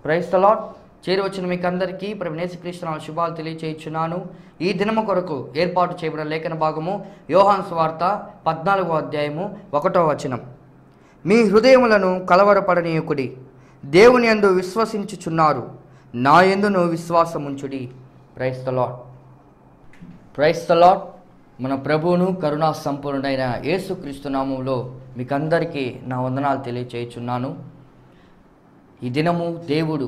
Praise the lord. చేరి వచ్చిన మీకు అందరికీ ప్రభు యేసుక్రీస్తు నామమున శుభాలు తెలియచేయుచున్నాను. ఈ దినము కొరకు ఏర్పాటు చేయబడిన లేఖన భాగము యోహాను సువార్త 14వ అధ్యాయము 1వ వచనం. మీ హృదయములను కలవరపడనీయకుడి, దేవుని యందు విశ్వసించుచున్నారు, నా యందును విశ్వాసముంచుడి. Praise the Lord. Praise the Lord. మన ప్రభువును కరుణా సంపూర్ణుడైన యేసుక్రీస్తు నామములో మీకు అందరికీ నా వందనాలు తెలియచేయుచున్నాను. ఈ దినము దేవుడు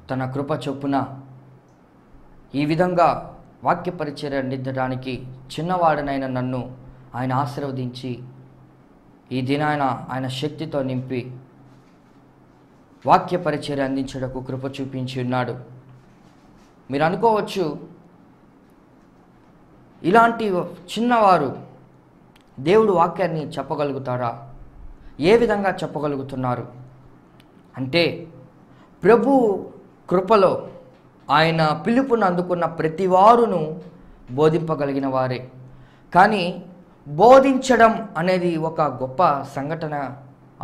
తన కృప చొప్పున ఈ విధంగా వాక్య పరిచర్య అందించడానికి చిన్నవాడనైన నన్ను ఆయన ఆశీర్వదించి ఈ దినాన ఆయన శక్తితో నింపి వాక్య పరిచర్య అందించడానికి కృప చూపించి ఉన్నాడు. మీరు అనుకోవచ్చు, ఇలాంటి చిన్నవారు దేవుడు వాక్యాన్ని చెప్పగలుగుతారా? ఏ విధంగా చెప్పగలుగుతున్నారు అంటే, ప్రభు కృపలో ఆయన పిలుపును అందుకున్న ప్రతి వారును బోధింపగలిగిన వారే. కానీ బోధించడం అనేది ఒక గొప్ప సంఘటన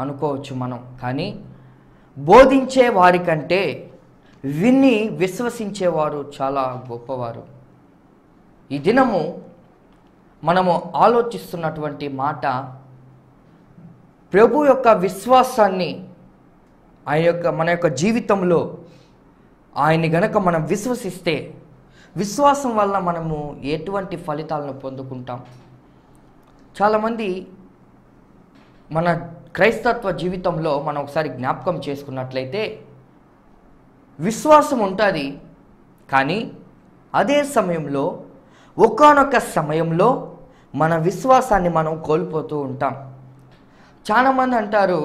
అనుకోవచ్చు మనం. కానీ బోధించే వారికంటే విని విశ్వసించేవారు చాలా గొప్పవారు. ఈ దినము మనము ఆలోచిస్తున్నటువంటి మాట, ప్రభు యొక్క విశ్వాసాన్ని మన యొక్క జీవితంలో ఆయన్ని గనక మనం విశ్వసిస్తే విశ్వాసం వల్ల మనము ఎటువంటి ఫలితాలను పొందుకుంటాం. చాలామంది మన క్రైస్తవ జీవితంలో మనం ఒకసారి జ్ఞాపకం చేసుకున్నట్లయితే విశ్వాసం ఉంటుంది, కానీ అదే సమయంలో ఒకానొక సమయంలో మన విశ్వాసాన్ని మనం కోల్పోతూ ఉంటాం. చాలామంది అంటారు,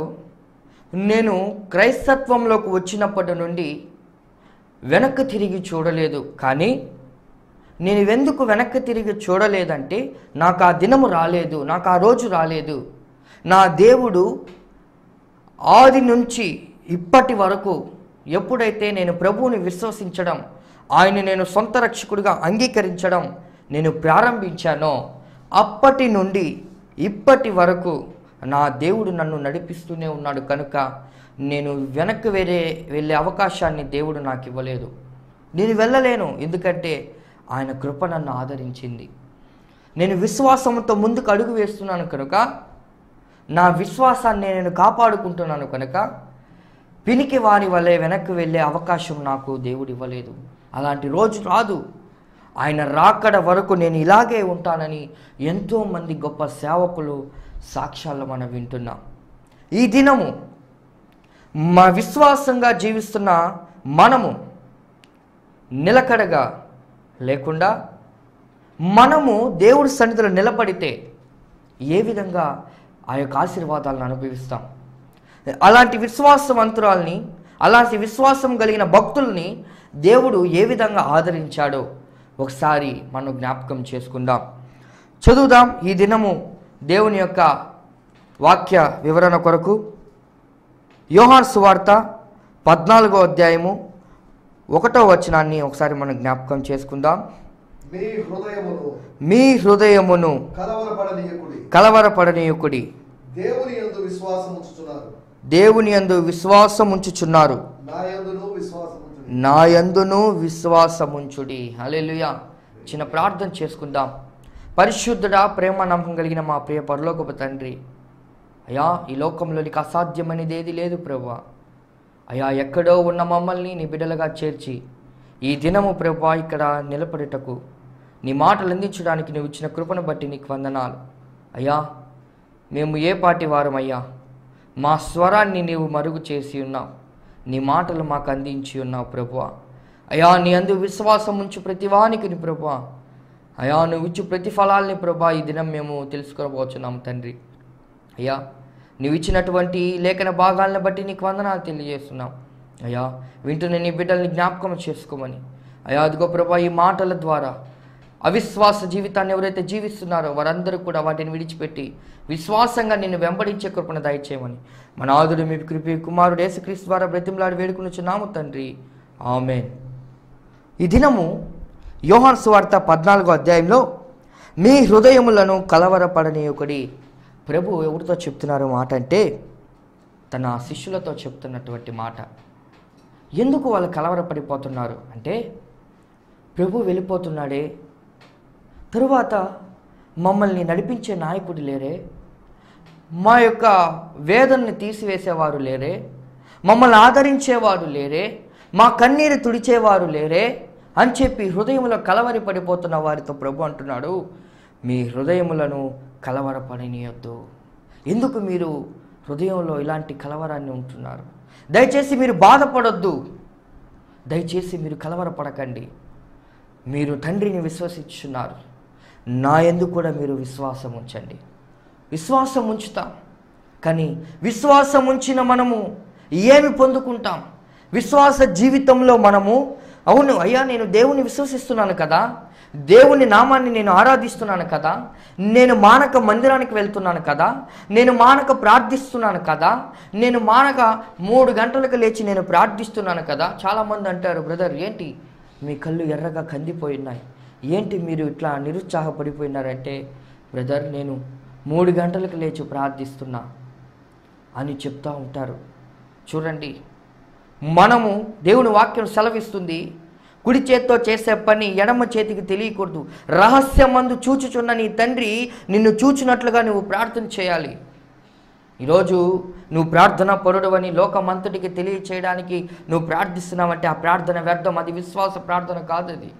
నేను క్రైస్తత్వంలోకి వచ్చినప్పటి నుండి వెనక్కి తిరిగి చూడలేదు. కానీ నేను ఎందుకు వెనక్కి తిరిగి చూడలేదంటే, నాకు ఆ దినము రాలేదు, నాకు ఆ రోజు రాలేదు. నా దేవుడు ఆది నుంచి ఇప్పటి వరకు ఎప్పుడైతే నేను ప్రభువుని విశ్వసించడం, ఆయన నేను సొంత రక్షకుడిగా అంగీకరించడం నేను ప్రారంభించానో, అప్పటి నుండి ఇప్పటి వరకు నా దేవుడు నన్ను నడిపిస్తూనే ఉన్నాడు. కనుక నేను వెనక్కి వెళ్ళే అవకాశాన్ని దేవుడు నాకు ఇవ్వలేదు. నేను వెళ్ళలేను, ఎందుకంటే ఆయన కృప నన్ను ఆదరించింది. నేను విశ్వాసంతో ముందుకు అడుగు వేస్తున్నాను కనుక, నా విశ్వాసాన్ని నేను కాపాడుకుంటున్నాను కనుక పినికి వారి వలె వెనక్కి వెళ్ళే అవకాశం నాకు దేవుడు ఇవ్వలేదు. అలాంటి రోజు రాదు. ఆయన రాకడ వరకు నేను ఇలాగే ఉంటానని ఎంతోమంది గొప్ప సేవకులు సాక్ష్యాలు మనం వింటున్నాం. ఈ దినము మా విశ్వాసంగా జీవిస్తున్న మనము నిలకడగా లేకుండా మనము దేవుడి సన్నిధిలో నిలబడితే ఏ విధంగా ఆ యొక్క ఆశీర్వాదాలను అనుభవిస్తాం? అలాంటి విశ్వాసవంతురాల్ని, అలాంటి విశ్వాసం కలిగిన భక్తుల్ని దేవుడు ఏ విధంగా ఆదరించాడో ఒకసారి మనం జ్ఞాపకం చేసుకుందాం. చదువుదాం ఈ దినము దేవుని యొక్క వాక్య వివరణ కొరకు యోహాను సువార్త 14వ అధ్యాయము 1వ వచనాన్ని ఒకసారి మనం జ్ఞాపకం చేసుకుందాం. మీ హృదయమును కలవరపడనీయకుడి, దేవుని యందు విశ్వాసముంచుచున్నారు, నా యందును విశ్వాసముంచుడి. హల్లెలూయా. చిన్న ప్రార్థన చేసుకుందాం. పరిశుద్ధుడా, ప్రేమ నమ్మకం కలిగిన మా ప్రియ పరలోకపు తండ్రి, అయ్యా, ఈ లోకంలోనికి అసాధ్యమనేది ఏది లేదు ప్రభువా. అయ్యా, ఎక్కడో ఉన్న మమ్మల్ని నీ బిడ్డలుగా చేర్చి ఈ దినము ప్రభువా ఇక్కడ నిలబడుటకు, నీ మాటలు అందించడానికి నువ్వు ఇచ్చిన కృపను బట్టి నీకు వందనాలు. అయ్యా, మేము ఏ పాటి వారమయ్యా, మా స్వరాన్ని నీవు మరుగు చేసి ఉన్నావు, నీ మాటలు మాకు అందించి ఉన్నావు ప్రభువా. అయ్యా, నీ అందు విశ్వాసం ఉంచు ప్రతివానికి నీ ప్రభువా, అయ్యా, నువ్వు ఇచ్చు ప్రతిఫలాల్ని ప్రభా ఈ దినం మేము తెలుసుకోబోతున్నాము తండ్రి. అయ్యా, నువ్వు ఇచ్చినటువంటి లేఖన భాగాలను బట్టి నీకు వందనాలు తెలియజేస్తున్నాం. అయ్యా, వింటున్న నీ బిడ్డల్ని జ్ఞాపకం చేసుకోమని, అయ్యా అదిగో ప్రభా ఈ మాటల ద్వారా అవిశ్వాస జీవితాన్ని ఎవరైతే జీవిస్తున్నారో వారందరూ కూడా వాటిని విడిచిపెట్టి విశ్వాసంగా నిన్ను వెంబడించే కృపను దయచేయమని మన ఆదుడు మీ కృపి కుమారుడు యేసుక్రీస్తు ద్వారా బ్రతిమలాడి వేడుకొనుచున్నాము తండ్రి. ఆమేన్. ఈ దినము యోహాను సువార్త 14వ అధ్యాయంలో మీ హృదయములను కలవరపడనీయకుడి. ప్రభు ఎవరితో చెప్తున్నారు మాట అంటే, తన శిష్యులతో చెప్తున్నటువంటి మాట. ఎందుకు వాళ్ళు కలవరపడిపోతున్నారు అంటే, ప్రభు వెళ్ళిపోతున్నాడే, తరువాత మమ్మల్ని నడిపించే నాయకుడు లేరే, మా యొక్క వేదనని తీసివేసేవారు లేరే, మమ్మల్ని ఆదరించేవారు లేరే, మా కన్నీరు తుడిచేవారు లేరే అని చెప్పి హృదయంలో కలవరపడిపోతున్న వారితో ప్రభు అంటున్నాడు, మీ హృదయములను కలవరపడనీయొద్దు. ఎందుకు మీరు హృదయంలో ఇలాంటి కలవరాన్ని ఉంటున్నారు? దయచేసి మీరు బాధపడొద్దు, దయచేసి మీరు కలవరపడకండి. మీరు తండ్రిని విశ్వసించున్నారు, నా యందు కూడా మీరు విశ్వాసం ఉంచండి. విశ్వాసం ఉంచుతాం, కానీ విశ్వాసం ఉంచిన మనము ఏమి పొందుకుంటాం? విశ్వాస జీవితంలో మనము, అవును అయ్యా నేను దేవుని విశ్వసిస్తున్నాను కదా, దేవుని నామాన్ని నేను ఆరాధిస్తున్నాను కదా, నేను మానక మందిరానికి వెళ్తున్నాను కదా, నేను మానక ప్రార్థిస్తున్నాను కదా, నేను మానక 3 గంటలకు లేచి నేను ప్రార్థిస్తున్నాను కదా. చాలామంది అంటారు, బ్రదర్ ఏంటి మీ కళ్ళు ఎర్రగా కందిపోయి ఉన్నాయి, ఏంటి మీరు ఇట్లా నిరుత్సాహపడిపోయినారంటే, బ్రదర్ నేను 3 గంటలకు లేచి ప్రార్థిస్తున్నా అని చెప్తూ ఉంటారు. చూడండి, మనము దేవుని వాక్యం సెలవిస్తుంది, కుడి చేత్తో చేసే పని ఎడమ చేతికి తెలియకూడదు, రహస్యమందు చూచుచున్న నీ తండ్రి నిన్ను చూచినట్లుగా నువ్వు ప్రార్థన చేయాలి. ఈరోజు నువ్వు ప్రార్థన పరుడవని లోకమంతటికి తెలియచేయడానికి నువ్వు ప్రార్థిస్తున్నావంటే ఆ ప్రార్థన వ్యర్థం, అది విశ్వాస ప్రార్థన కాదు. అది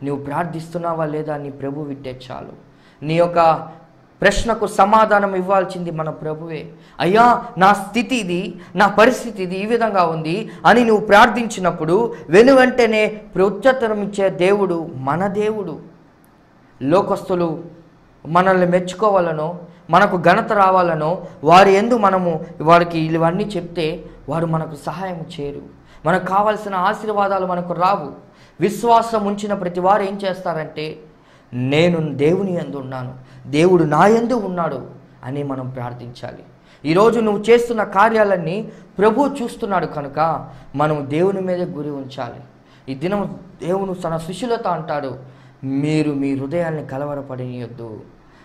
నువ్వు ప్రార్థిస్తున్నావా లేదా నీ ప్రభు వింటే చాలు. నీ యొక్క ప్రశ్నకు సమాధానం ఇవ్వాల్సింది మన ప్రభువే. అయ్యా నా స్థితి ఇది, నా పరిస్థితి ఇది, ఈ విధంగా ఉంది అని నువ్వు ప్రార్థించినప్పుడు వెనువెంటనే ప్రత్యుత్తరం ఇచ్చే దేవుడు మన దేవుడు. లోకస్తులు మనల్ని మెచ్చుకోవాలనో, మనకు ఘనత రావాలనో, వారి యందు మనము వారికి ఇవన్నీ చెప్తే వారు మనకు సహాయం చేయరు, మనకు కావలసిన ఆశీర్వాదాలు మనకు రావు. విశ్వాసం ఉంచిన ప్రతి వారు ఏం చేస్తారంటే, నేను దేవుని యందు ఉన్నాను, దేవుడు నా యందు ఉన్నాడు అని మనం ప్రార్థించాలి. ఈరోజు నువ్వు చేస్తున్న కార్యాలన్నీ ప్రభు చూస్తున్నాడు కనుక మనం దేవుని మీదే గురి ఉంచాలి. ఈ దినం దేవుడు తన శిష్యులతో అంటాడు, మీరు మీ హృదయాన్ని కలవరపడనీయొద్దు,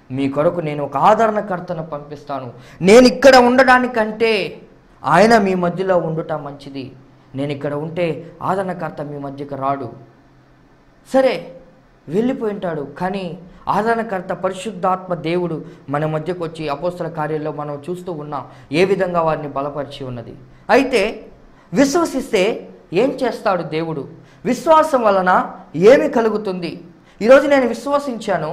మీ కొరకు నేను ఒక ఆదరణకర్తను పంపిస్తాను. నేను ఇక్కడ ఉండడానికంటే ఆయన మీ మధ్యలో ఉండుట మంచిది. నేను ఇక్కడ ఉంటే ఆదరణకర్త మీ మధ్యకి రాడు. సరే వెళ్ళిపోయి ఉంటాడు, కానీ ఆదరణకర్త పరిశుద్ధాత్మ దేవుడు మన మధ్యకు వచ్చి అపోస్తల కార్యాల్లో మనం చూస్తూ ఉన్నాం ఏ విధంగా వారిని బలపరిచి ఉన్నది. అయితే విశ్వసిస్తే ఏం చేస్తాడు దేవుడు? విశ్వాసం వలన ఏమి కలుగుతుంది? ఈరోజు నేను విశ్వసించాను,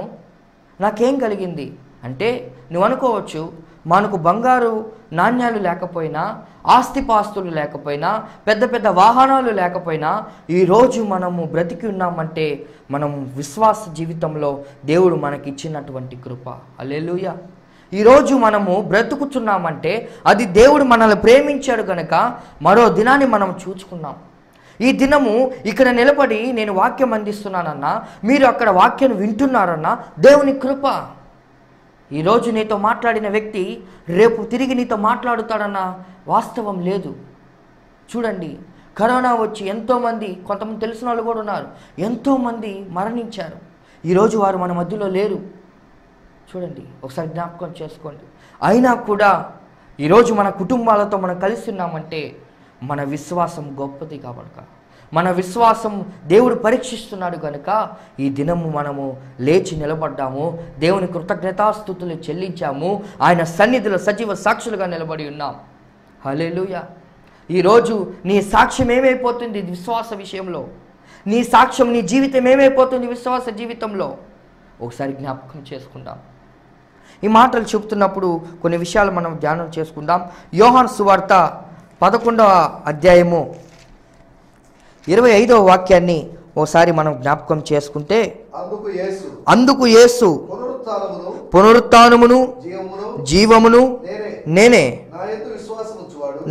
నాకేం కలిగింది అంటే, నువ్వు అనుకోవచ్చు మనకు బంగారు నాణ్యాలు లేకపోయినా, ఆస్తిపాస్తులు లేకపోయినా, పెద్ద పెద్ద వాహనాలు లేకపోయినా ఈరోజు మనము బ్రతికి ఉన్నామంటే మనం విశ్వాస జీవితంలో దేవుడు మనకిచ్చినటువంటి కృప. హల్లెలూయా. ఈరోజు మనము బ్రతుకుతున్నామంటే అది దేవుడు మనల్ని ప్రేమించాడు కనుక మరో దినాన్ని మనం చూచుకున్నాం. ఈ దినము ఇక్కడ నిలబడి నేను వాక్యం అందిస్తున్నానన్నా, మీరు అక్కడ వాక్యం వింటున్నారన్నా దేవుని కృప. ఈరోజు నీతో మాట్లాడిన వ్యక్తి రేపు తిరిగి నీతో మాట్లాడుతాడన్న వాస్తవం లేదు. చూడండి, కరోనా వచ్చి ఎంతోమంది, కొంతమంది తెలిసిన వాళ్ళు కూడా ఉన్నారు, ఎంతోమంది మరణించారు. ఈరోజు వారు మన మధ్యలో లేరు. చూడండి, ఒకసారి జ్ఞాపకం చేసుకోండి. అయినా కూడా ఈరోజు మన కుటుంబాలతో మనం కలిసి ఉన్నామంటే మన విశ్వాసం గొప్పది కాబట్టి, మన విశ్వాసం దేవుడు పరీక్షిస్తున్నాడు కనుక ఈ దినము మనము లేచి నిలబడ్డాము, దేవుని కృతజ్ఞతాస్తుతులు చెల్లించాము, ఆయన సన్నిధిలో సజీవ సాక్షులుగా నిలబడి ఉన్నాం. హల్లెలూయా. ఈరోజు నీ సాక్ష్యం ఏమైపోతుంది విశ్వాస విషయంలో? నీ సాక్ష్యం, నీ జీవితం ఏమైపోతుంది విశ్వాస జీవితంలో? ఒకసారి జ్ఞాపకం చేసుకుందాం. ఈ మాటలు చెబుతున్నప్పుడు కొన్ని విషయాలు మనం ధ్యానం చేసుకుందాం. యోహాను సువార్త 11వ అధ్యాయము 25వ వాక్యాన్ని ఓసారి మనం జ్ఞాపకం చేసుకుంటే, అందుకు యేసు పునరుత్థానమును జీవమును నేనే,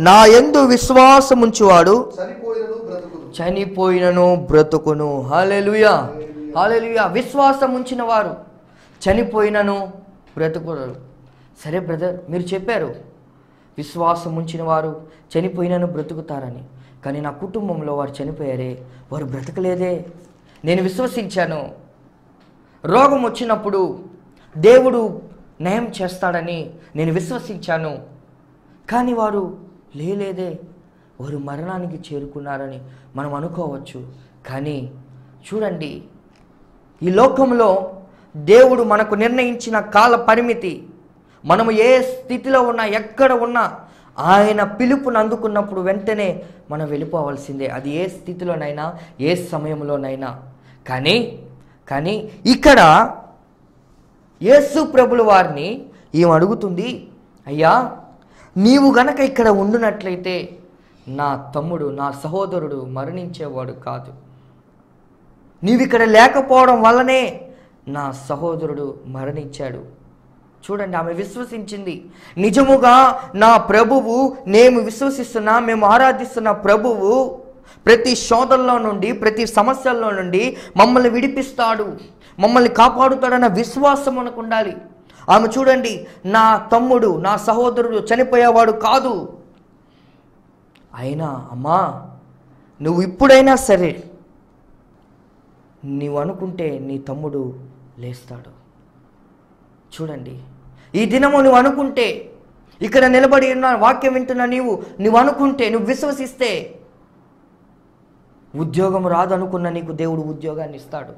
నా యందు విశ్వాసముంచువాడు చనిపోయినను బ్రతుకును. హల్లెలూయా, హల్లెలూయా. విశ్వాసం ఉంచిన వారు చనిపోయినను బ్రతుకును. సరే బ్రదర్, మీరు చెప్పారు విశ్వాసం ఉంచిన వారు చనిపోయినను బ్రతుకుతారని, కానీ నా కుటుంబంలో వారు చనిపోయారే, వారు బ్రతకలేదే. నేను విశ్వసించాను, రోగం వచ్చినప్పుడు దేవుడు నయం చేస్తాడని నేను విశ్వసించాను, కానీ వారు లేదే. వారు మరణానికి చేరుకున్నారని మనం అనుకోవచ్చు. కానీ చూడండి, ఈ లోకంలో దేవుడు మనకు నిర్ణయించిన కాల పరిమితి, మనము ఏ స్థితిలో ఉన్నా ఎక్కడ ఉన్నా ఆయన పిలుపును అందుకున్నప్పుడు వెంటనే మనం వెళ్ళిపోవాల్సిందే, అది ఏ స్థితిలోనైనా ఏ సమయంలోనైనా. కానీ ఇక్కడ యేసు ప్రభుల వారిని ఈమె అడుగుతుంది, అయ్యా నీవు గనక ఇక్కడ ఉండునట్లయితే నా తమ్ముడు, నా సహోదరుడు మరణించేవాడు కాదు. నీవిక్కడ లేకపోవడం వల్లనే నా సహోదరుడు మరణించాడు. చూడండి, ఆమె విశ్వసించింది. నిజముగా నా ప్రభువు, మేము విశ్వసిస్తున్నా, మేము ఆరాధిస్తున్న ప్రభువు ప్రతి శోధనలో నుండి, ప్రతి సమస్యల్లో నుండి మమ్మల్ని విడిపిస్తాడు, మమ్మల్ని కాపాడుతాడన్న విశ్వాసం మనకు ఉండాలి. ఆమె చూడండి, నా తమ్ముడు, నా సహోదరుడు చనిపోయేవాడు కాదు. అయినా అమ్మా, నువ్వు ఇప్పుడైనా సరే నీవు అనుకుంటే నీ తమ్ముడు లేస్తాడు. చూడండి, ఈ దినము నువ్వు అనుకుంటే, ఇక్కడ నిలబడి ఉన్న వాక్యం వింటున్న నువ్వు అనుకుంటే, నువ్వు విశ్వసిస్తే, ఉద్యోగం రాదనుకున్న నీకు దేవుడు ఉద్యోగాన్ని ఇస్తాడు.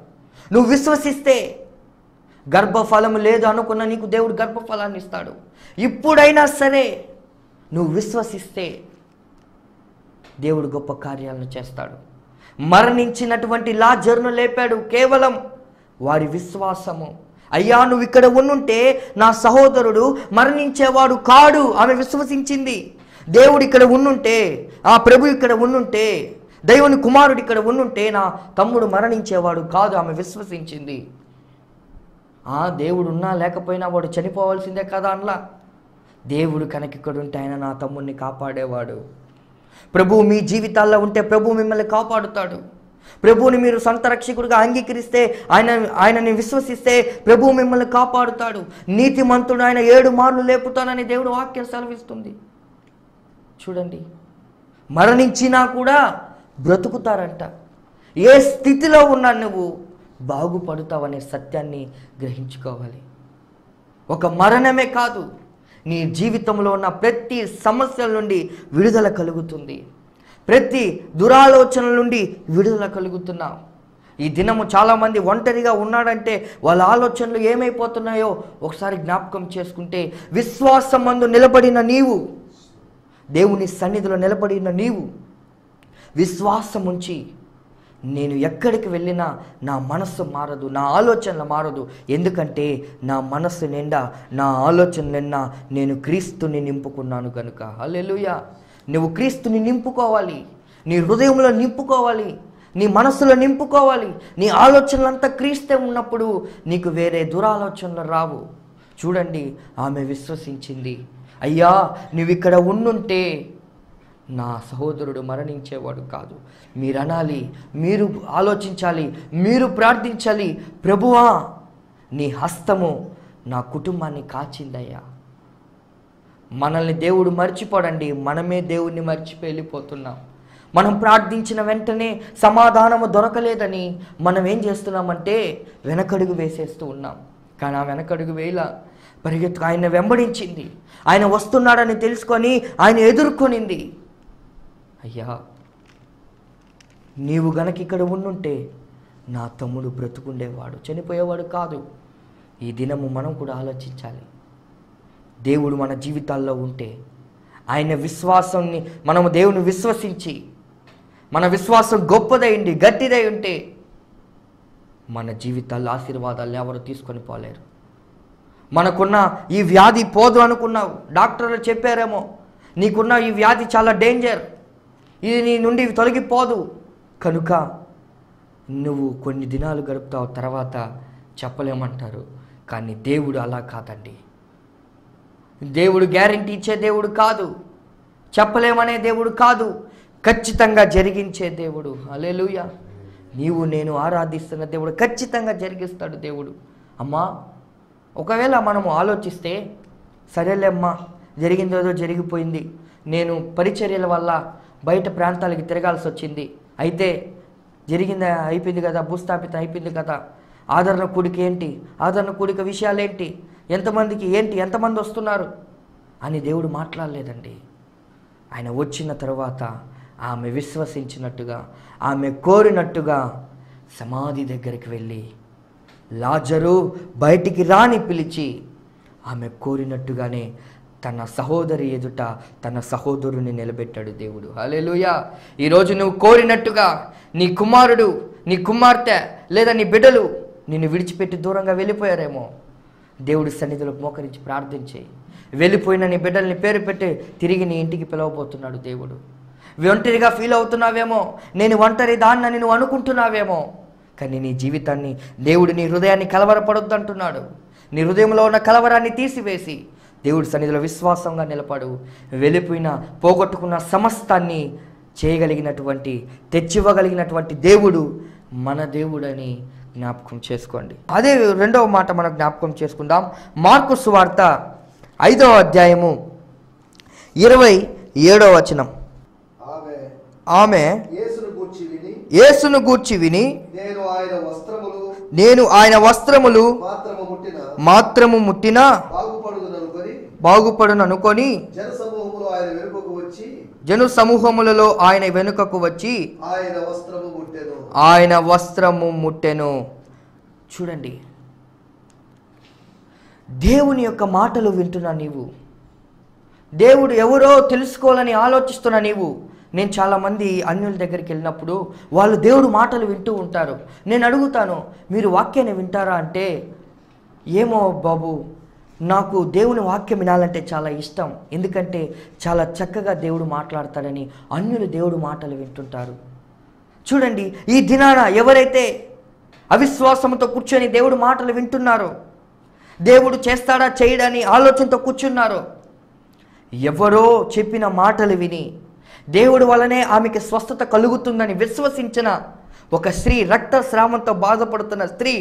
నువ్వు విశ్వసిస్తే, గర్భఫలము లేదు అనుకున్న నీకు దేవుడు గర్భఫలాన్ని ఇస్తాడు. ఇప్పుడైనా సరే నువ్వు విశ్వసిస్తే దేవుడు గొప్ప కార్యాలను చేస్తాడు. మరణించినటువంటి లాజరును లేపాడు కేవలం వారి విశ్వాసము. అయ్యా నువ్వు ఇక్కడ ఉండుంటే నా సహోదరుడు మరణించేవాడు కాడు. ఆమె విశ్వసించింది. దేవుడు ఇక్కడ ఉండుంటే, ఆ ప్రభు ఇక్కడ ఉండుంటే, దేవుని కుమారుడు ఇక్కడ ఉండుంటే నా తమ్ముడు మరణించేవాడు కాదు. ఆమె విశ్వసించింది. దేవుడు ఉన్నా లేకపోయినా వాడు చనిపోవాల్సిందే కదా అనలా. దేవుడు కనుక ఇక్కడ ఉంటే ఆయన నా తమ్ముడిని కాపాడేవాడు. ప్రభువు మీ జీవితాల్లో ఉంటే ప్రభువు మిమ్మల్ని కాపాడుతాడు. ప్రభువుని మీరు సొంత రక్షకుడిగా అంగీకరిస్తే, ఆయనని విశ్వసిస్తే ప్రభువు మిమ్మల్ని కాపాడుతాడు. నీతిమంతుడు ఆయన 7 మార్లు లేపుతానని దేవుడు వాక్యం సెలవిస్తుంది. చూడండి, మరణించినా కూడా బ్రతుకుతారంట. ఏ స్థితిలో ఉన్నా నువ్వు బాగుపడతావనే సత్యాన్ని గ్రహించుకోవాలి. ఒక మరణమే కాదు, నీ జీవితంలో ఉన్న ప్రతి సమస్యల నుండి విడుదల కలుగుతుంది. ప్రతి దురాలోచనల నుండి విడుదల కలుగుతున్నావు. ఈ దినము చాలామంది ఒంటరిగా ఉన్నాడంటే వాళ్ళ ఆలోచనలు ఏమైపోతున్నాయో ఒకసారి జ్ఞాపకం చేసుకుంటే, విశ్వాసమందు నిలబడిన నీవు, దేవుని సన్నిధిలో నిలబడిన నీవు విశ్వాసం ఉంచి, నేను ఎక్కడికి వెళ్ళినా నా మనస్సు మారదు, నా ఆలోచనలు మారదు. ఎందుకంటే నా మనస్సు నిండా, నా ఆలోచన నిండా నేను క్రీస్తుని నింపుకున్నాను కనుక. హల్లెలూయా. నువ్వు క్రీస్తుని నింపుకోవాలి, నీ హృదయంలో నింపుకోవాలి, నీ మనస్సులో నింపుకోవాలి. నీ ఆలోచనలంతా క్రీస్తే ఉన్నప్పుడు నీకు వేరే దురాలోచనలు రావు. చూడండి, ఆమె విశ్వసించింది. అయ్యా నువ్వు ఇక్కడ ఉండుంటే నా సహోదరుడు మరణించేవాడు కాదు. మీరు అనాలి, మీరు ఆలోచించాలి, మీరు ప్రార్థించాలి, ప్రభువా నీ హస్తము నా కుటుంబాన్ని కాచిందయ్యా. మనల్ని దేవుడు మర్చిపోడండి, మనమే దేవుణ్ణి మర్చిపోయి వెళ్ళిపోతున్నాం. మనం ప్రార్థించిన వెంటనే సమాధానము దొరకలేదని మనం ఏం చేస్తున్నామంటే వెనకడుగు వేసేస్తూ ఉన్నాం. కానీ ఆ వెనకడుగు వేళ పరిగెత్తు ఆయన వెంబడించింది. ఆయన వస్తున్నాడని తెలుసుకొని ఆయన ఎదుర్కొనింది. అయ్యా నీవు గనక ఇక్కడ ఉండుంటే నా తమ్ముడు బ్రతుకుండేవాడు, చనిపోయేవాడు కాదు. ఈ దినము మనం కూడా ఆలోచించాలి. దేవుడు మన జీవితాల్లో ఉంటే, ఆయన విశ్వాసాన్ని మనము దేవుని విశ్వసించి, మన విశ్వాసం గొప్పదైంది, గట్టిదై ఉంటే మన జీవితాల్లో ఆశీర్వాదాలు ఎవరు తీసుకొని పోలేరు. మనకున్న ఈ వ్యాధి పోదు అనుకున్నావు, డాక్టర్లు చెప్పారేమో నీకున్న ఈ వ్యాధి చాలా డేంజర్, ఇది నీ నుండి తొలగిపోదు కనుక నువ్వు కొన్ని దినాలు గడుపుతావు, తర్వాత చెప్పలేమంటారు. కానీ దేవుడు అలా కాదండి. దేవుడు గ్యారెంటీ ఇచ్చే దేవుడు కాదు, చెప్పలేమనే దేవుడు కాదు, ఖచ్చితంగా జరిగించే దేవుడు. హల్లెలూయా. నీవు నేను ఆరాధిస్తున్న దేవుడు ఖచ్చితంగా జరిగిస్తాడు దేవుడు. అమ్మా ఒకవేళ మనము ఆలోచిస్తే, సరేలే అమ్మా జరిగిందేదో జరిగిపోయింది, నేను పరిచర్యల వల్ల బయట ప్రాంతాలకి తిరగాల్సి వచ్చింది, అయితే జరిగింది అయిపోయింది కదా, భూస్థాపితం అయిపోయింది కదా, ఆదరణ కూడిక ఏంటి, ఆదరణ కూడిక విషయాలేంటి, ఎంతమందికి ఏంటి, ఎంతమంది వస్తున్నారు అని దేవుడు మాట్లాడలేదండి. ఆయన వచ్చిన తర్వాత ఆమె విశ్వసించినట్టుగా, ఆమె కోరినట్టుగా సమాధి దగ్గరికి వెళ్ళి లాజరు బయటికి రాని పిలిచి ఆమె కోరినట్టుగానే తన సహోదరి ఎదుట తన సహోదరుని నిలబెట్టాడు దేవుడు. హల్లెలూయా. ఈరోజు నువ్వు కోరినట్టుగా నీ కుమారుడు, నీ కుమార్తె లేదా నీ బిడ్డలు నిన్ను విడిచిపెట్టి దూరంగా వెళ్ళిపోయారేమో, దేవుడి సన్నిధిలో మోకరించి ప్రార్థించేయి. వెళ్ళిపోయిన నీ బిడ్డల్ని పేరు పెట్టి తిరిగి నీ ఇంటికి పిలవబోతున్నాడు దేవుడు. ఒంటరిగా ఫీల్ అవుతున్నావేమో, నేను ఒంటరి దాన్నని నువ్వు అనుకుంటున్నావేమో, కానీ నీ జీవితాన్ని దేవుడు నీ హృదయాన్ని కలవరపడొద్దు అంటున్నాడు. నీ హృదయంలో ఉన్న కలవరాన్ని తీసివేసి దేవుడి సన్నిధిలో విశ్వాసంగా నిలబడు. వెళ్ళిపోయిన పోగొట్టుకున్న సమస్తాన్ని చేయగలిగినటువంటి, తెచ్చివ్వగలిగినటువంటి దేవుడు మన దేవుడని జ్ఞాపకం చేసుకోండి. అదే రెండవ మాట మనం జ్ఞాపకం చేసుకుందాం. మార్కు సువార్త 5వ అధ్యాయము 27వ వచనం. ఆమె యేసును గూర్చి విని నేను ఆయన వస్త్రములు మాత్రము ముట్టినా బాగుపడును అనుకొని జన సమూహములలో ఆయన వెనుకకు వచ్చి ఆయన వస్త్రము ముట్టెను. చూడండి, దేవుని యొక్క మాటలు వింటున్నా నీవు, దేవుడు ఎవరో తెలుసుకోవాలని ఆలోచిస్తున్నా నీవు. నేను చాలామంది అన్యుల దగ్గరికి వెళ్ళినప్పుడు వాళ్ళు దేవుడు మాటలు వింటూ ఉంటారు. నేను అడుగుతాను, మీరు వాక్యాన్ని వింటారా అంటే, ఏమో బాబు, నాకు దేవుని వాక్యం వినాలంటే చాలా ఇష్టం, ఎందుకంటే చాలా చక్కగా దేవుడు మాట్లాడతాడని అన్యులు దేవుడు మాటలు వింటుంటారు. చూడండి, ఈ దినాన ఎవరైతే అవిశ్వాసంతో కూర్చొని దేవుడు మాటలు వింటున్నారో, దేవుడు చేస్తాడా చేయడని ఆలోచనతో కూర్చున్నారో, ఎవరో చెప్పిన మాటలు విని దేవుడు వలనే ఆమెకి స్వస్థత కలుగుతుందని విశ్వసించిన ఒక స్త్రీ, రక్తస్రావంతో బాధపడుతున్న స్త్రీ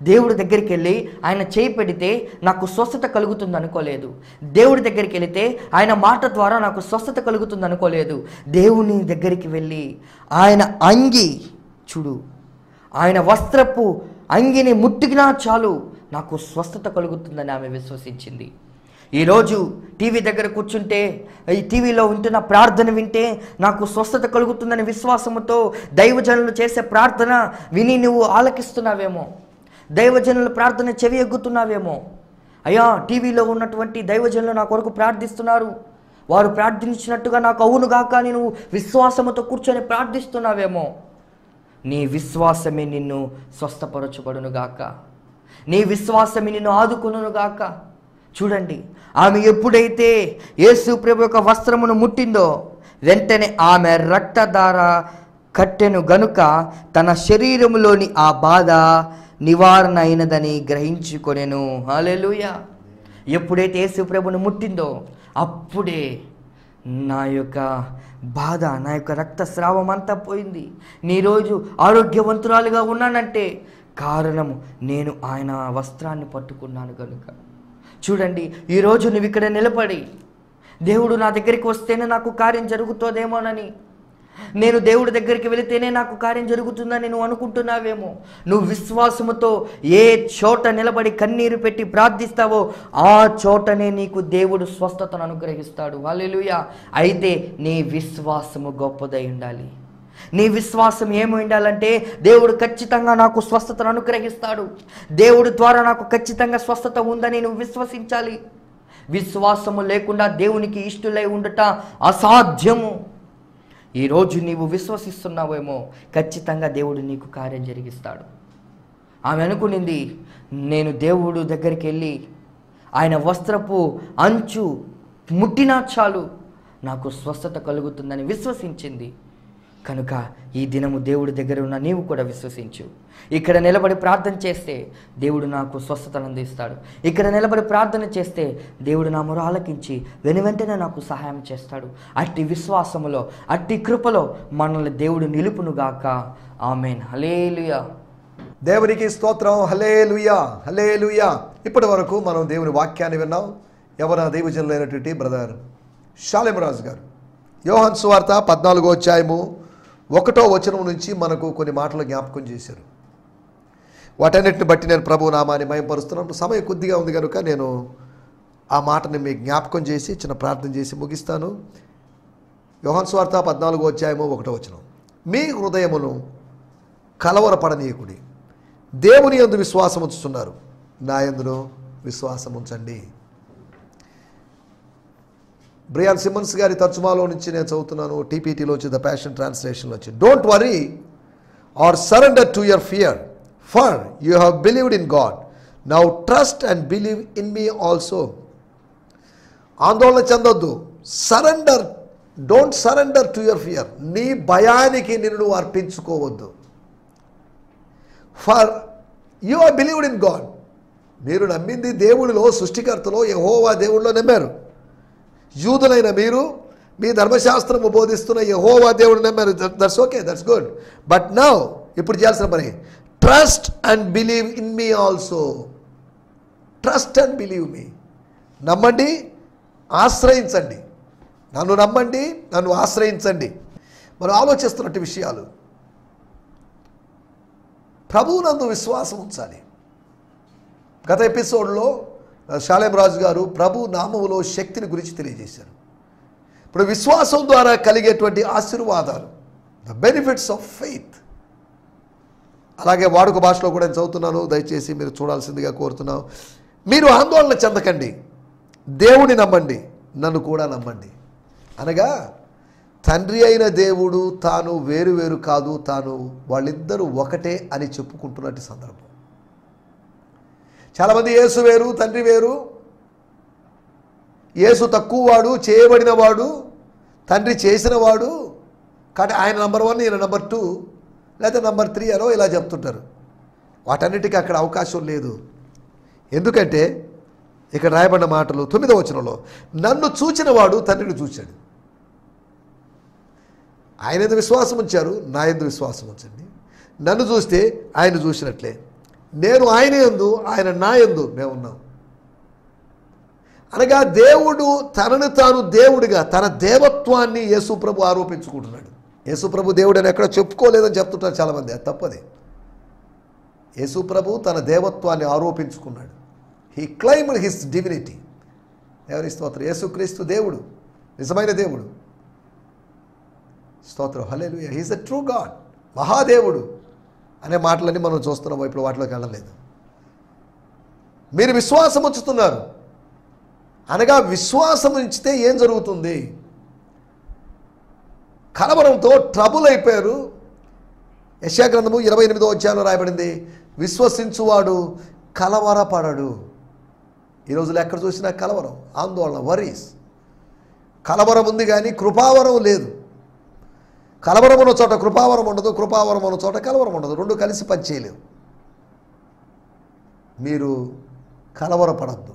దేవుడి దగ్గరికి వెళ్ళి ఆయన చేయి పెడితే నాకు స్వస్థత కలుగుతుంది అనుకోలేదు. దేవుడి దగ్గరికి వెళితే ఆయన మాట ద్వారా నాకు స్వస్థత కలుగుతుంది అనుకోలేదు. దేవుని దగ్గరికి వెళ్ళి ఆయన అంగి, చూడు, ఆయన వస్త్రపు అంగిని ముట్టికినా చాలు నాకు స్వస్థత కలుగుతుందని ఆమె విశ్వసించింది. ఈరోజు టీవీ దగ్గర కూర్చుంటే, ఈ టీవీలో ఉంటున్న ప్రార్థన వింటే నాకు స్వస్థత కలుగుతుందని విశ్వాసముతో దైవజనులు చేసే ప్రార్థన విని నువ్వు ఆలకిస్తున్నావేమో, దైవజనుల ప్రార్థన చెవి ఎగ్గుతున్నావేమో. అయ్యా, టీవీలో ఉన్నటువంటి దైవజనులు నా కొరకు ప్రార్థిస్తున్నారు, వారు ప్రార్థించినట్టుగా నాకు అవునుగాక అని నువ్వు విశ్వాసముతో కూర్చొని ప్రార్థిస్తున్నావేమో. నీ విశ్వాసమే నిన్ను స్వస్థపరచుబడునుగాక, నీ విశ్వాసమే నిన్ను ఆదుకొనుగాక. చూడండి, ఆమె ఎప్పుడైతే యేసు ప్రభు యొక్క వస్త్రమును ముట్టిందో వెంటనే ఆమె రక్తధార కట్టెను గనుక తన శరీరములోని ఆ బాధ నివారణ అయినదని గ్రహించుకొనెను. హల్లెలూయా. ఎప్పుడైతే యేసు ప్రభును ముట్టిందో అప్పుడే నా యొక్క బాధ, నా యొక్క రక్తస్రావం అంతా పోయింది. నీరోజు ఆరోగ్యవంతురాలుగా ఉన్నానంటే కారణము నేను ఆయన వస్త్రాన్ని పట్టుకున్నాను కనుక. చూడండి, ఈరోజు నువ్వు ఇక్కడ నిలబడి దేవుడు నా దగ్గరికి వస్తేనే నాకు కార్యం జరుగుతుందేమోనని, నేను దేవుడి దగ్గరికి వెళితేనే నాకు కార్యం జరుగుతుందని నువ్వు అనుకుంటున్నావేమో. నువ్వు విశ్వాసముతో ఏ చోట నిలబడి కన్నీరు పెట్టి ప్రార్థిస్తావో ఆ చోటనే నీకు దేవుడు స్వస్థతను అనుగ్రహిస్తాడు. హల్లెలూయా. అయితే నీ విశ్వాసము గొప్పదై ఉండాలి. నీ విశ్వాసం ఏమి ఉండాలంటే, దేవుడు ఖచ్చితంగా నాకు స్వస్థతను అనుగ్రహిస్తాడు, దేవుడి ద్వారా నాకు ఖచ్చితంగా స్వస్థత ఉందని నువ్వు విశ్వసించాలి. విశ్వాసము లేకుండా దేవునికి ఇష్టలై ఉండట అసాధ్యము. ఈరోజు నీవు విశ్వసిస్తున్నావేమో, ఖచ్చితంగా దేవుడు నీకు కార్యం జరిగిస్తాడు. ఆమె అనుకునింది, నేను దేవుడు దగ్గరికి వెళ్ళి ఆయన వస్త్రపు అంచు ముట్టినా చాలు నాకు స్వస్థత కలుగుతుందని విశ్వసించింది. కనుక ఈ దినము దేవుడి దగ్గర ఉన్న నీవు కూడా విశ్వసించు. ఇక్కడ నిలబడి ప్రార్థన చేస్తే దేవుడు నాకు స్వస్థతను అందిస్తాడు. ఇక్కడ నిలబడి ప్రార్థన చేస్తే దేవుడు నా మొర ఆలకించి వెనువెంటనే నాకు సహాయం చేస్తాడు. అట్టి విశ్వాసములో, అట్టి కృపలో మనల్ని దేవుడు నిలుపునుగాక. ఆమేన్. హల్లెలూయా. దేవునికి స్తోత్రం. హల్లెలూయా, హల్లెలూయా. ఇప్పటి వరకు మనం దేవుని వాక్యాన్ని విన్నాం. ఎవరైనా దైవజనులైనటువంటి బ్రదర్ షాలెం రాజు గారు యోహాను సువార్త 14వ అధ్యాయము 1వ వచనం నుంచి మనకు కొన్ని మాటలు జ్ఞాపకం చేశారు. వాటన్నిటిని బట్టి నేను ప్రభు నామాన్ని మహిమపరుస్తున్నాను. సమయం కొద్దిగా ఉంది కనుక నేను ఆ మాటని మీకు జ్ఞాపకం చేసి చిన్న ప్రార్థన చేసి ముగిస్తాను. యోహాను సువార్త 14:1 మీ హృదయమును కలవరపడనీయకుడి, దేవుని యందు విశ్వాసం ఉంచుతున్నారు, నా యందును విశ్వాసం ఉంచండి. బ్రియాన్ సిమ్మన్స్ గారి తర్జుమాలో నుంచి నేను చదువుతున్నాను, టీపీటీలో వచ్చి ద ప్యాషన్ ట్రాన్స్లేషన్లో వచ్చి. Don't worry or surrender to your fear, for you have believed in God, now trust and believe in me also. ఆందోళన చెందొద్దు. Surrender, don't surrender to your fear. నీ భయానికి నిన్ను నువ్వు అర్పించుకోవద్దు. For you are believed in God, మీరు నమ్మింది దేవుడిలో, సృష్టికర్తలో, యెహోవా దేవుడిలో నమ్మారు. యూదులైన మీరు మీ ధర్మశాస్త్రము బోధిస్తున్న యెహోవా దేవుడు నమ్మారు. That's okay, that's good. But now ఇప్పుడు చేయాల్సిన పని, trust and believe in me also. Trust and believe me. నమ్మండి, ఆశ్రయించండి. నన్ను నమ్మండి, నన్ను ఆశ్రయించండి. మనం ఆలోచిస్తున్నట్టు విషయాలు. ప్రభువునందు విశ్వాసం ఉంచాలి. గత ఎపిసోడ్లో షాలేం రాజు గారు ప్రభు నామములో శక్తిని గురించి తెలియజేశారు. ఇప్పుడు విశ్వాసం ద్వారా కలిగేటువంటి ఆశీర్వాదాలు, ద బెనిఫిట్స్ ఆఫ్ ఫెయిత్. అలాగే వాడుక భాషలో కూడా నేను చదువుతున్నాను, దయచేసి మీరు చూడాల్సిందిగా కోరుతున్నాను. మీరు ఆందోళన చెందకండి, దేవుని నమ్మండి, నన్ను కూడా నమ్మండి. అనగా తండ్రి అయిన దేవుడు తాను వేరు వేరు కాదు, తాను వాళ్ళిద్దరూ ఒకటే అని చెప్పుకుంటున్నట్టు సందర్భం. చాలామంది యేసు వేరు, తండ్రి వేరు, యేసు తక్కువ వాడు, చేయబడిన వాడు, తండ్రి చేసిన వాడు, కానీ ఆయన నంబర్ 1 ఈయన నంబర్ 2 లేదా నంబర్ 3 అనో ఇలా చెప్తుంటారు. వాటన్నిటికీ అక్కడ అవకాశం లేదు. ఎందుకంటే ఇక్కడ రాయబడిన మాటలు 9వ వచనంలో, నన్ను చూచిన వాడు తండ్రిని చూశాడు. ఆయన యందు విశ్వాసం ఉంచారు, నా యందు విశ్వాసం ఉంచండి. నన్ను చూస్తే ఆయన చూసినట్లే. నేను ఆయన యందు, ఆయన నా యందు మేము ఉన్నాం. అనగా దేవుడు తనను తాను దేవుడిగా తన దేవత్వాన్ని యేసుప్రభు ఆరోపించుకుంటున్నాడు. యేసుప్రభు దేవుడు అని ఎక్కడ చెప్పుకోలేదని చెప్తుంటారు చాలామంది. అది తప్పది. యేసుప్రభు తన దేవత్వాన్ని ఆరోపించుకున్నాడు. He claimed his divinity. ఎవరి స్తోత్రం. యేసుక్రీస్తు దేవుడు, నిజమైన దేవుడు. స్తోత్రం. Hallelujah. He is the true God. మహాదేవుడు అనే మాటలన్నీ మనం చూస్తున్నాం. ఇప్పుడు వాటిలోకి వెళ్ళలేదు. మీరు విశ్వాసం ఉంచుతున్నారు అనగా విశ్వాసం ఉంచితే ఏం జరుగుతుంది? కలవరంతో ట్రబుల్ అయిపోయారు. యెషయా గ్రంథము 28వ అధ్యాయంలో రాయబడింది, విశ్వసించువాడు కలవరపడడు. ఈ రోజులో ఎక్కడ చూసినా కలవరం, ఆందోళన, వరీస్. కలవరం ఉంది కానీ కృపావరం లేదు. కలవరం ఉన్న చోట కృపావరం ఉండదు, కృపావరం ఉన్న చోట కలవరం ఉండదు. రెండు కలిసి పనిచేయలేవు. మీరు కలవరపడద్దు.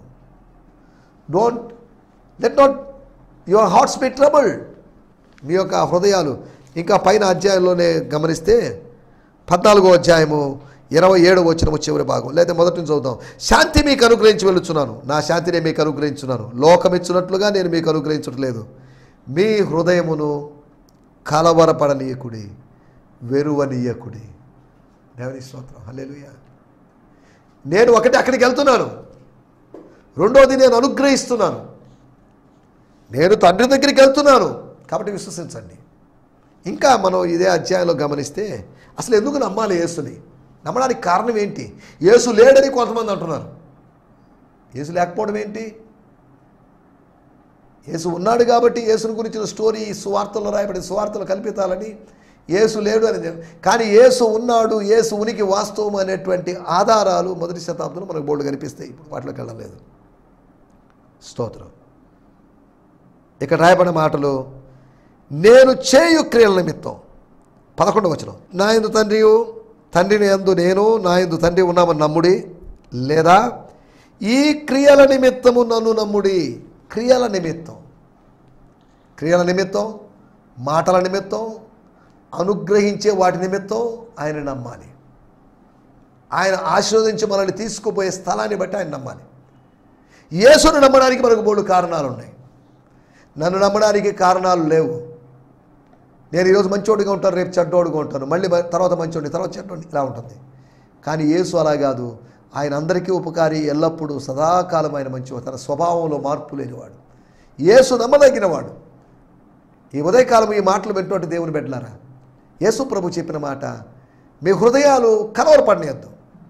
Let not your hearts be troubled. మీ యొక్క హృదయాలు ఇంకా పైన అధ్యాయంలోనే గమనిస్తే 14వ అధ్యాయము 27వ వచనము చివరి భాగం, లేదా మొదటి నుంచి చదువుతాం. శాంతి మీకు అనుగ్రహించి వెళ్ళుచున్నాను, నా శాంతిని మీకు అనుగ్రహించున్నాను, లోకమిచ్చున్నట్లుగా నేను మీకు అనుగ్రహించట్లేదు. మీ హృదయమును కలవరపడనీయకుడి, వెరువనీయకుడి. దేవుని స్తోత్రం. హల్లెలూయా. నేను ఒకటి అక్కడికి వెళ్తున్నాను, రెండోది నేను అనుగ్రహిస్తున్నాను. నేను తండ్రి దగ్గరికి వెళ్తున్నాను కాబట్టి విశ్వసించండి. ఇంకా మనం ఇదే అధ్యాయంలో గమనిస్తే అసలు ఎందుకు నమ్మాలి యేసుని? నమ్మడానికి కారణం ఏంటి? యేసు లేడని కొంతమంది అంటున్నారు. యేసు లేకపోవడం ఏంటి? యేసు ఉన్నాడు కాబట్టి యేసుని గురించిన స్టోరీ సువార్తల్లో రాయబడిన సువార్తలు కల్పితాలని, యేసు లేడు అని. కానీ యేసు ఉన్నాడు, యేసు ఉనికి వాస్తవం అనేటువంటి ఆధారాలు మొదటి శతాబ్దంలో మనకు బోర్డు కనిపిస్తాయి. ఇప్పుడు వాటిలోకి వెళ్ళలేదు. స్తోత్రం. ఇక్కడ రాయబడిన మాటలు, నేను చేయు క్రియల నిమిత్తం 11వ వచనం, నా యందు తండ్రియు తండ్రిని యందు నేను నా యందు తండ్రి ఉన్నామని నమ్ముడి, లేదా ఈ క్రియల నిమిత్తము నన్ను నమ్ముడి. క్రియల నిమిత్తం, క్రియల నిమిత్తం, మాటల నిమిత్తం, అనుగ్రహించే వాటి నిమిత్తం ఆయన నమ్మాలి. ఆయన ఆశీర్వదించి మనల్ని తీసుకుపోయే స్థలాన్ని బట్టి ఆయన నమ్మాలి. యేసును నమ్మడానికి మనకు 3 కారణాలు ఉన్నాయి. నన్ను నమ్మడానికి కారణాలు లేవు. నేను ఈరోజు మంచోడిగా ఉంటాను, రేపు చెడ్డోడుగా ఉంటాను, మళ్ళీ తర్వాత మంచోడిని, తర్వాత చెడ్డోడిని, ఇలా ఉంటుంది. కానీ యేసు అలా కాదు. ఆయన అందరికీ ఉపకారి, ఎల్లప్పుడూ సదాకాలం ఆయన మంచివాడు, తన స్వభావంలో మార్పు లేనివాడు. యేసు నమ్మదగినవాడు. ఈ ఉదయకాలం ఈ మాటలు వింటున్నట్టు దేవుని బిడ్డలారా, యేసు ప్రభు చెప్పిన మాట, మీ హృదయాలు కలవరపడనియద్దు.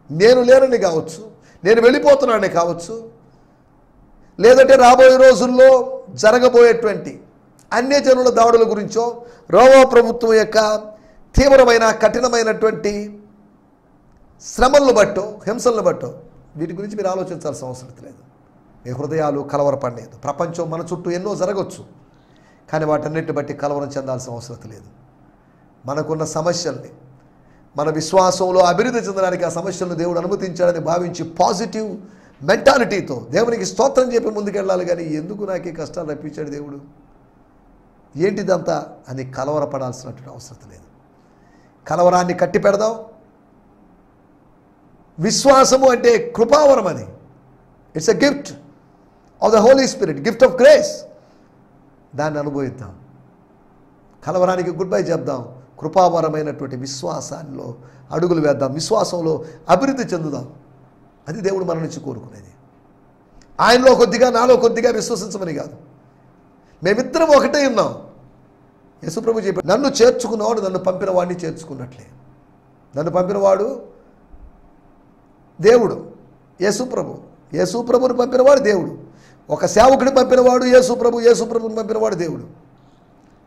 నేను లేనని కావచ్చు, నేను వెళ్ళిపోతున్నానని కావచ్చు, లేదంటే రాబోయే రోజుల్లో జరగబోయేటువంటి అన్యజనుల దాడుల గురించో, రోమా ప్రభుత్వం యొక్క తీవ్రమైన కఠినమైనటువంటి శ్రమలను బట్టో, హింసలను బట్టో, వీటి గురించి మీరు ఆలోచించాల్సిన అవసరం లేదు. మీ హృదయాలు కలవరపడలేదు. ప్రపంచం మన చుట్టూ ఎన్నో జరగవచ్చు, కానీ వాటన్నిటిని బట్టి కలవరం చెందాల్సిన అవసరం లేదు. మనకున్న సమస్యల్ని, మన విశ్వాసంలో అభివృద్ధి చెందడానికి ఆ సమస్యలను దేవుడు అనుమతించాడని భావించి పాజిటివ్ మెంటాలిటీతో దేవునికి స్తోత్రం చెప్పి ముందుకెళ్ళాలి. కానీ ఎందుకు నాకు ఈ కష్టాలు రప్పించాడు దేవుడు, ఏంటిదంతా అని కలవరపడాల్సినటువంటి అవసరం లేదు. కలవరాన్ని కట్టి పెడదాం. విశ్వాసము అంటే కృపావరం, అది it's a gift of the Holy Spirit, gift of grace. దాన్ని అనుభవిద్దాం. కలవరానికి గుడ్ బై చెప్దాం. కృపావరమైనటువంటి విశ్వాసాల్లో అడుగులు వేద్దాం. విశ్వాసంలో అభివృద్ధి చెందుదాం. అది దేవుడు మన నుంచి కోరుకునేది. ఆయనలో కొద్దిగా, నాలో కొద్దిగా విశ్వసించమని కాదు. మేమిద్దరం ఒకటే ఉన్నాం. యేసుప్రభు చెప్పాడు, నన్ను చేర్చుకున్నవాడు నన్ను పంపిన వాడిని చేర్చుకున్నట్లే. నన్ను పంపినవాడు దేవుడు, యేసుప్రభుని పంపినవాడు దేవుడు. ఒక సేవకుడిని పంపినవాడు యేసుప్రభుని పంపినవాడు దేవుడు.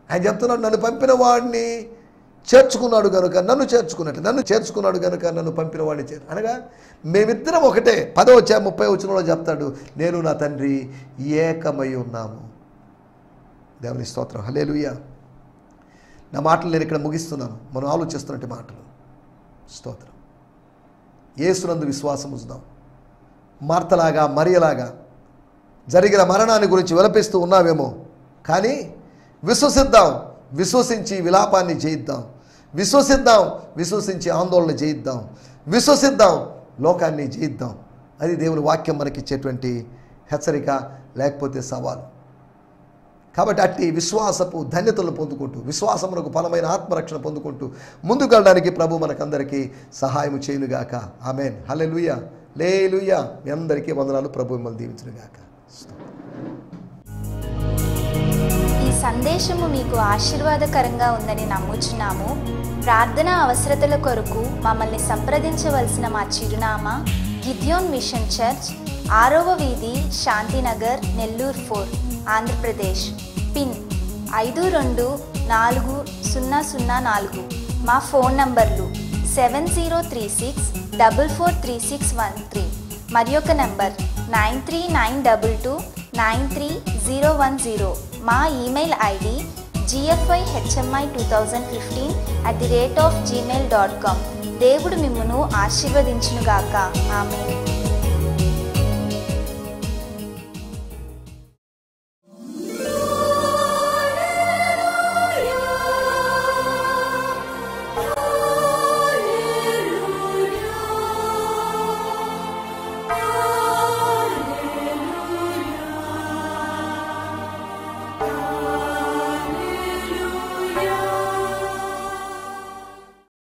ఆయన చెప్తున్నాడు, నన్ను పంపిన వాడిని చేర్చుకున్నాడు కనుక నన్ను చేర్చుకున్నట్టు, నన్ను చేర్చుకున్నాడు కనుక నన్ను పంపిన వాడిని అనగా మేమిద్దరం ఒకటే. 10వ అధ్యాయం 30వ వచనంలో చెప్తాడు, నేను నా తండ్రి ఏకమై ఉన్నాము. దేవుని స్తోత్రం, హల్లెలూయా. నా మాటలు నేను ఇక్కడ ముగిస్తున్నాను. మనం ఆలోచిస్తున్నట్టు మాటలు. స్తోత్రం. యేసునందు విశ్వాసం ఉంచుదాం. మార్తలాగా, మరియలాగా జరిగిన మరణాన్ని గురించి విలపిస్తూ ఉన్నావేమో, కానీ విశ్వసిద్దాం. విశ్వసించి విలాపాన్ని జయిద్దాం. విశ్వసించి ఆందోళన జయిద్దాం. విశ్వసిద్దాం, లోకాన్ని జయిద్దాం. అది దేవుని వాక్యం మనకిచ్చేటువంటి హెచ్చరిక, లేకపోతే సవాలు. కాబట్టి అట్టి విశ్వాసపు ధన్యతలను పొందుకుంటూ, విశ్వాసమునకు ఫలమైన ఆత్మరక్షణ పొందుకుంటూ ముందుకెళ్ళడానికి ప్రభు మనకందరికీ సహాయం చేయునుగాక. ఆమేన్. హల్లెలూయా, హల్లెలూయా. మీ అందరికీ వందనాలు. ప్రభు మిమ్మల్ని దీవించునుగాక. ఈ సందేశము మీకు ఆశీర్వాదకరంగా ఉందని నమ్ముచున్నాము. ప్రార్థన అవసరతల కొరకు మమ్మల్ని సంప్రదించవలసిన మా చిరునామా గిద్యోన్ మిషన్ చర్చ్, 6వ వీధి, శాంతినగర్, నెల్లూరు 4, ఆంధ్రప్రదేశ్. పిన్ 524004. మా ఫోన్ నంబర్లు 7036443613 మరి ఒక నంబర్ 9392293010. మా ఈమెయిల్ ఐడి gfihmi2015@gmail.com. దేవుడు మిమ్మును ఆశీర్వదించునుగాక. ఆమేన్.